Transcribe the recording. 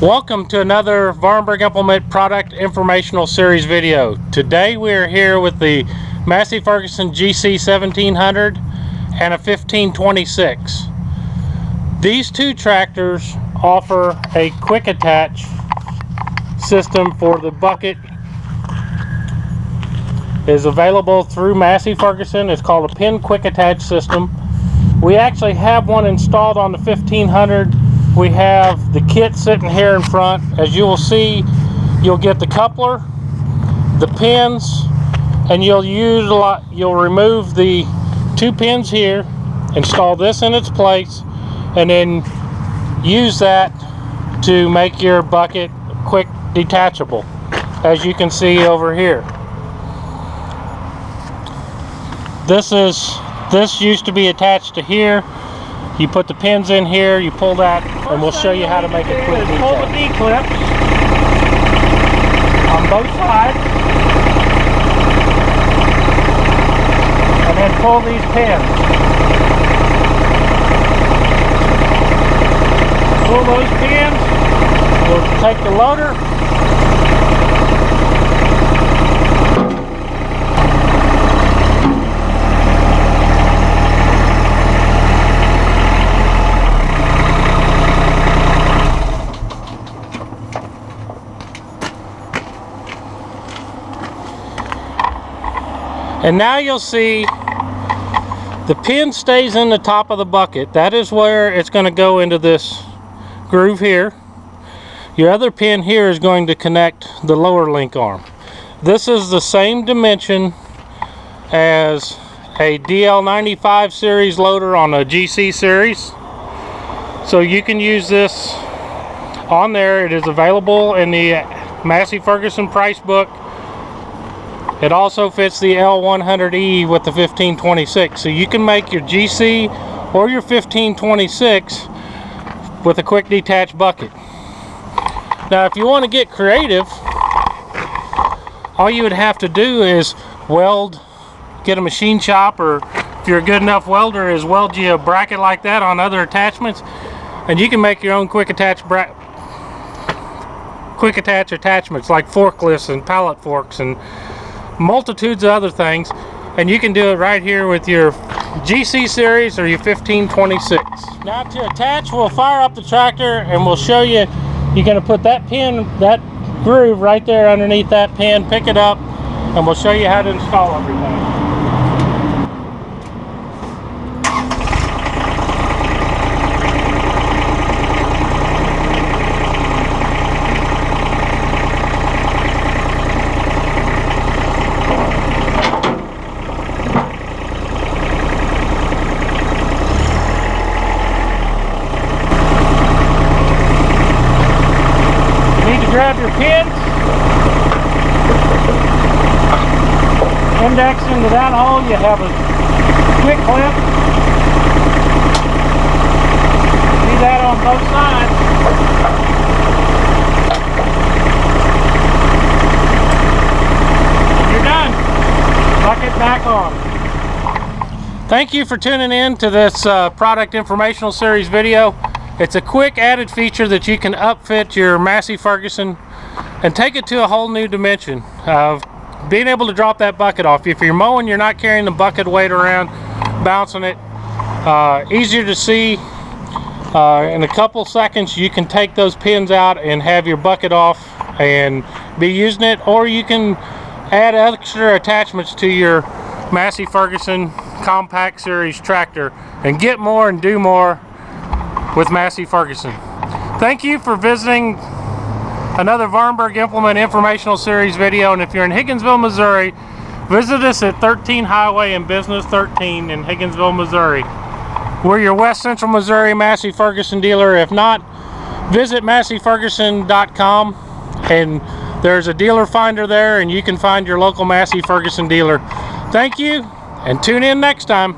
Welcome to another Vahrenberg Implement Product Informational Series video. Today we are here with the Massey Ferguson GC1700 and a 1526. These two tractors offer a quick attach system for the bucket. It is available through Massey Ferguson. It's called a pin quick attach system. We actually have one installed on the 1500. We have the kit sitting here in front. As you will see, you'll get the coupler, the pins, and you'll remove the two pins here, install this in its place, and then use that to make your bucket quick detachable, as you can see over here. This used to be attached to here. You put the pins in here, you pull that, and we'll show you how to make a quick detach. Pull the D-clips on both sides, and then pull these pins. Pull those pins, we'll take the loader, and now you'll see the pin stays in the top of the bucket. That is where it's going to go into this groove here. Your other pin here is going to connect the lower link arm. This is the same dimension as a DL95 series loader on a GC series. So you can use this on there. It is available in the Massey Ferguson price book. It also fits the L100E with the 1526, so you can make your GC or your 1526 with a quick detach bucket. Now if you want to get creative, all you would have to do is get a machine shop, or if you're a good enough welder, is weld you a bracket like that on other attachments, and you can make your own quick attach attachments like forklifts and pallet forks and multitudes of other things, and you can do it right here with your GC series or your 1526. Now to attach, we'll fire up the tractor and we'll show you. You're going to put that pin, that groove right there underneath that pin, pick it up, and we'll show you how to install everything. Grab your pins, index into that hole. You have a quick clip. Do that on both sides. You're done. Bucket back on. Thank you for tuning in to this product informational series video. It's a quick added feature that you can upfit your Massey Ferguson and take it to a whole new dimension of being able to drop that bucket off. If you're mowing, you're not carrying the bucket weight around, bouncing it. Easier to see. In a couple seconds you can take those pins out and have your bucket off and be using it, or you can add extra attachments to your Massey Ferguson compact series tractor and get more and do more with Massey Ferguson. Thank you for visiting another Vahrenberg Implement Informational Series video, and if you're in Higginsville, Missouri, visit us at 13 Highway and Business 13 in Higginsville, Missouri. We're your West Central Missouri Massey Ferguson dealer. If not, visit masseyferguson.com, and there's a dealer finder there, and you can find your local Massey Ferguson dealer. Thank you, and tune in next time.